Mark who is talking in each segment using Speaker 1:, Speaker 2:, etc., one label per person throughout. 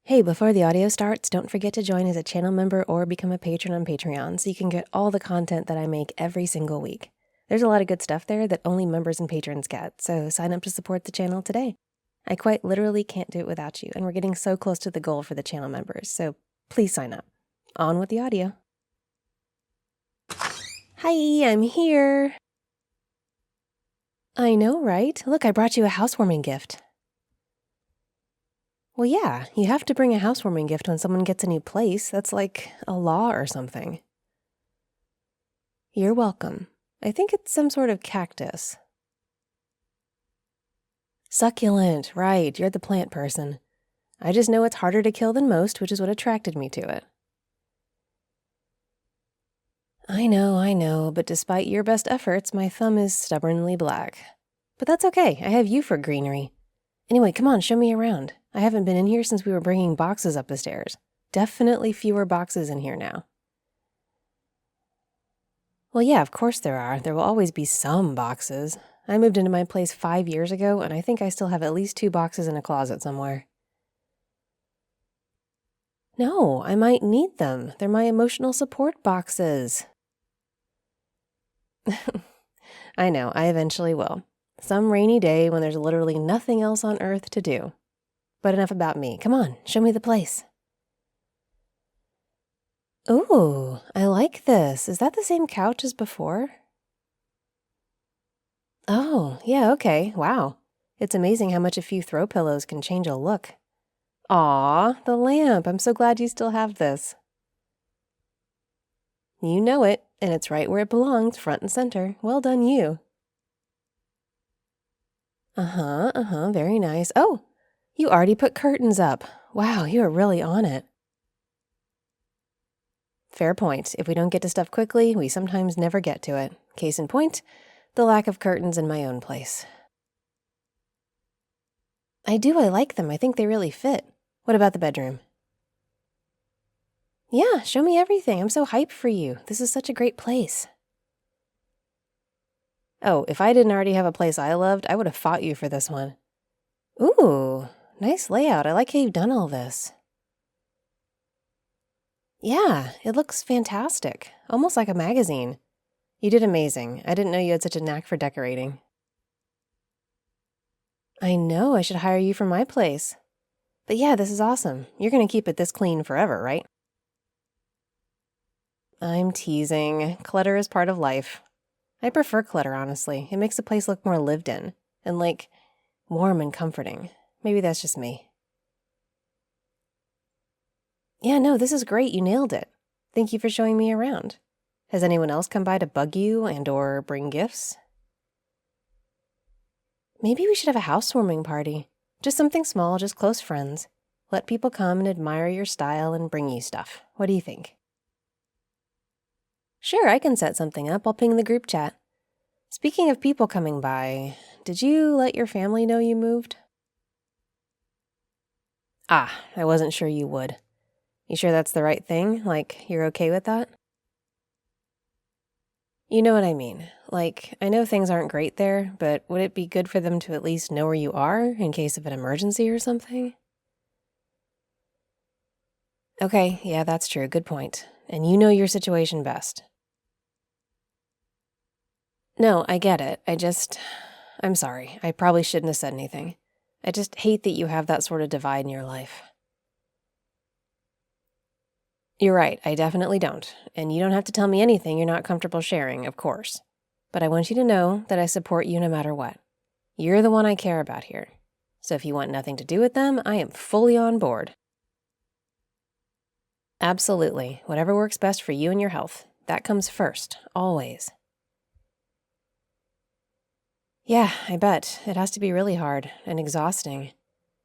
Speaker 1: Hey, before the audio starts, don't forget to join as a channel member or become a patron on Patreon so you can get all the content that I make every single week. There's a lot of good stuff there that only members and patrons get, so sign up to support the channel today. I quite literally can't do it without you, and we're getting so close to the goal for the channel members, so please sign up. On with the audio. Hi, I'm here. I know, right? Look, I brought you a housewarming gift. Well, yeah, you have to bring a housewarming gift when someone gets a new place. That's like a law or something. You're welcome. I think it's some sort of cactus. Succulent, right, you're the plant person. I just know it's harder to kill than most, which is what attracted me to it. I know, but despite your best efforts, my thumb is stubbornly black. But that's okay, I have you for greenery. Anyway, come on, show me around. I haven't been in here since we were bringing boxes up the stairs. Definitely fewer boxes in here now. Well, yeah, of course there are. There will always be some boxes. I moved into my place 5 years ago, and I think I still have at least 2 boxes in a closet somewhere. No, I might need them. They're my emotional support boxes. I know, I eventually will. Some rainy day when there's literally nothing else on earth to do. But enough about me. Come on, show me the place. Ooh, I like this. Is that the same couch as before? Oh, yeah, okay. Wow. It's amazing how much a few throw pillows can change a look. Aw, the lamp. I'm so glad you still have this. You know it, and it's right where it belongs, front and center. Well done, you. Very nice. Oh, you already put curtains up. Wow, you are really on it. Fair point. If we don't get to stuff quickly, we sometimes never get to it. Case in point, the lack of curtains in my own place. I like them. I think they really fit. What about the bedroom? Yeah, show me everything. I'm so hyped for you. This is such a great place. Oh, if I didn't already have a place I loved, I would have fought you for this one. Ooh, nice layout. I like how you've done all this. Yeah, it looks fantastic. Almost like a magazine. You did amazing. I didn't know you had such a knack for decorating. I know, I should hire you for my place. But yeah, this is awesome. You're gonna keep it this clean forever, right? I'm teasing. Clutter is part of life. I prefer clutter, honestly. It makes the place look more lived in and, like, warm and comforting. Maybe that's just me. Yeah, no, this is great. You nailed it. Thank you for showing me around. Has anyone else come by to bug you and or bring gifts? Maybe we should have a housewarming party. Just something small, just close friends. Let people come and admire your style and bring you stuff. What do you think? Sure, I can set something up. I'll ping the group chat. Speaking of people coming by, did you let your family know you moved? Ah, I wasn't sure you would. You sure that's the right thing? Like, you're okay with that? You know what I mean. Like, I know things aren't great there, but would it be good for them to at least know where you are in case of an emergency or something? Okay, yeah, that's true. Good point. And you know your situation best. No, I get it. I'm sorry. I probably shouldn't have said anything. I just hate that you have that sort of divide in your life. You're right, I definitely don't. And you don't have to tell me anything you're not comfortable sharing, of course. But I want you to know that I support you no matter what. You're the one I care about here. So if you want nothing to do with them, I am fully on board. Absolutely. Whatever works best for you and your health. That comes first, always. Yeah, I bet. It has to be really hard and exhausting.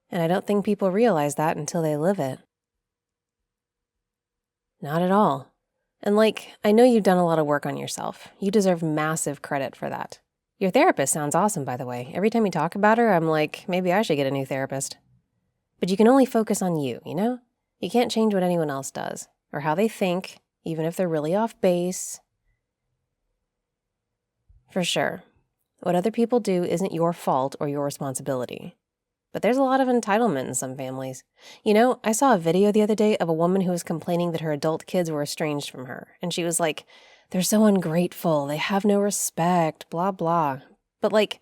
Speaker 1: And I don't think people realize that until they live it. Not at all. And like, I know you've done a lot of work on yourself. You deserve massive credit for that. Your therapist sounds awesome, by the way. Every time you talk about her, I'm like, maybe I should get a new therapist. But you can only focus on you, you know? You can't change what anyone else does, or how they think, even if they're really off base. For sure. What other people do isn't your fault or your responsibility. but there's a lot of entitlement in some families. You know, I saw a video the other day of a woman who was complaining that her adult kids were estranged from her, and she was like, "They're so ungrateful, they have no respect, blah, blah." But like,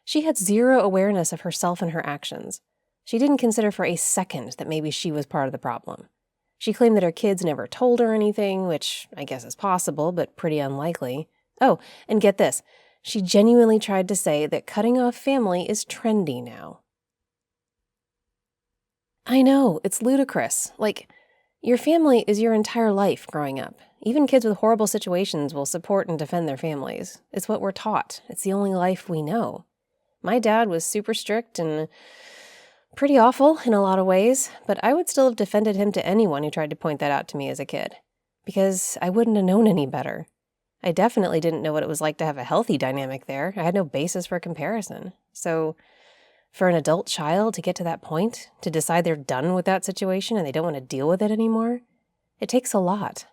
Speaker 1: she had zero awareness of herself and her actions. She didn't consider for a second that maybe she was part of the problem. She claimed that her kids never told her anything, which I guess is possible, but pretty unlikely. Oh, and get this. She genuinely tried to say that cutting off family is trendy now. I know, it's ludicrous. Like, your family is your entire life growing up. Even kids with horrible situations will support and defend their families. It's what we're taught. It's the only life we know. My dad was super strict and pretty awful in a lot of ways, but I would still have defended him to anyone who tried to point that out to me as a kid, because I wouldn't have known any better. I definitely didn't know what it was like to have a healthy dynamic there. I had no basis for comparison. So for an adult child to get to that point, to decide they're done with that situation and they don't want to deal with it anymore, it takes a lot.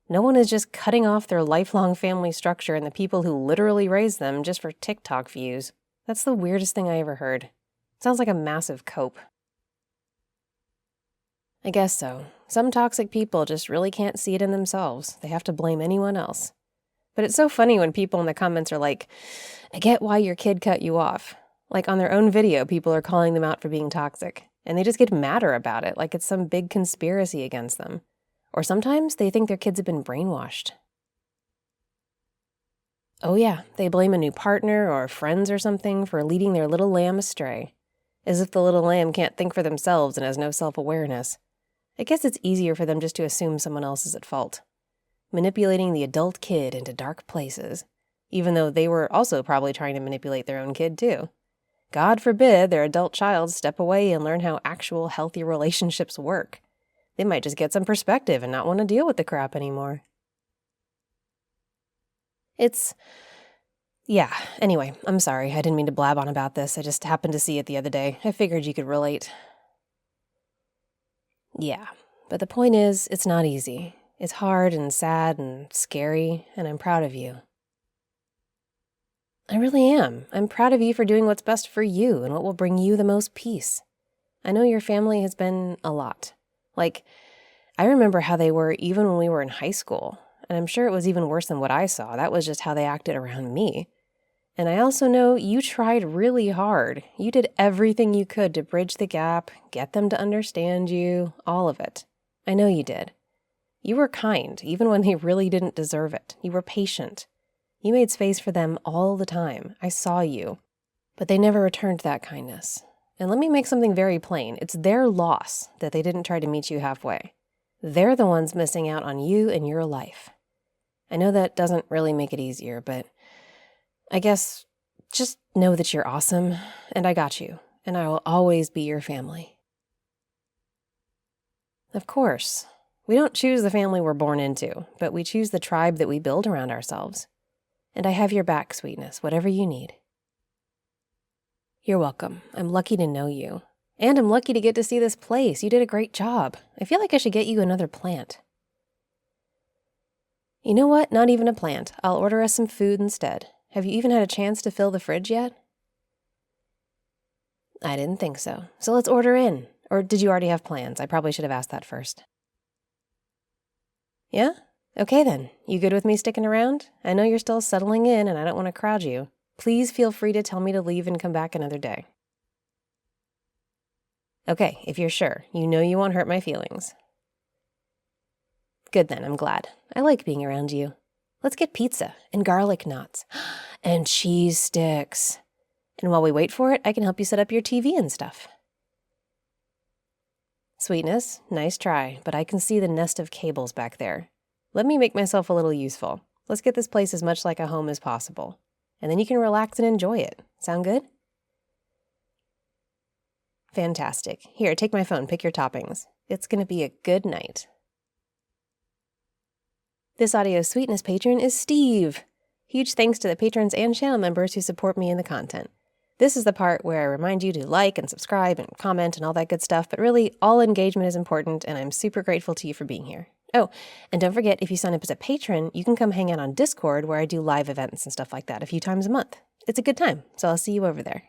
Speaker 1: No one is just cutting off their lifelong family structure and the people who literally raised them just for TikTok views. That's the weirdest thing I ever heard. Sounds like a massive cope. I guess so. Some toxic people just really can't see it in themselves. They have to blame anyone else. But it's so funny when people in the comments are like, "I get why your kid cut you off." Like on their own video, people are calling them out for being toxic. And they just get madder about it, like it's some big conspiracy against them. Or sometimes they think their kids have been brainwashed. Oh yeah, they blame a new partner or friends or something for leading their little lamb astray. As if the little lamb can't think for themselves and has no self-awareness. I guess it's easier for them just to assume someone else is at fault. Manipulating the adult kid into dark places, even though they were also probably trying to manipulate their own kid too. God forbid their adult child step away and learn how actual healthy relationships work. They might just get some perspective and not want to deal with the crap anymore. Anyway, I'm sorry, I didn't mean to blab on about this. I just happened to see it the other day. I figured you could relate. Yeah, but the point is, it's not easy. It's hard and sad and scary, and I'm proud of you. I really am. I'm proud of you for doing what's best for you and what will bring you the most peace. I know your family has been a lot. Like, I remember how they were even when we were in high school, and I'm sure it was even worse than what I saw. That was just how they acted around me. And I also know you tried really hard. You did everything you could to bridge the gap, get them to understand you, all of it. I know you did. You were kind, even when they really didn't deserve it. You were patient. You made space for them all the time. I saw you. But they never returned that kindness. And let me make something very plain. It's their loss that they didn't try to meet you halfway. They're the ones missing out on you and your life. I know that doesn't really make it easier, but I guess just know that you're awesome, and I got you, and I will always be your family. Of course. We don't choose the family we're born into, but we choose the tribe that we build around ourselves. And I have your back, sweetness, whatever you need. You're welcome. I'm lucky to know you. And I'm lucky to get to see this place. You did a great job. I feel like I should get you another plant. You know what? Not even a plant. I'll order us some food instead. Have you even had a chance to fill the fridge yet? I didn't think so. So let's order in. Or did you already have plans? I probably should have asked that first. Yeah? Okay then. You good with me sticking around? I know you're still settling in and I don't want to crowd you. Please feel free to tell me to leave and come back another day. Okay, if you're sure. You know you won't hurt my feelings. Good then, I'm glad. I like being around you. Let's get pizza and garlic knots and cheese sticks. And while we wait for it, I can help you set up your TV and stuff. Sweetness, nice try, but I can see the nest of cables back there. Let me make myself a little useful. Let's get this place as much like a home as possible. And then you can relax and enjoy it. Sound good? Fantastic. Here, take my phone, pick your toppings. It's gonna be a good night. This Audio Sweetness patron is Steve. Huge thanks to the patrons and channel members who support me in the content. This is the part where I remind you to like and subscribe and comment and all that good stuff, but really, all engagement is important, and I'm super grateful to you for being here. Oh, and don't forget, if you sign up as a patron, you can come hang out on Discord where I do live events and stuff like that a few times a month. It's a good time, so I'll see you over there.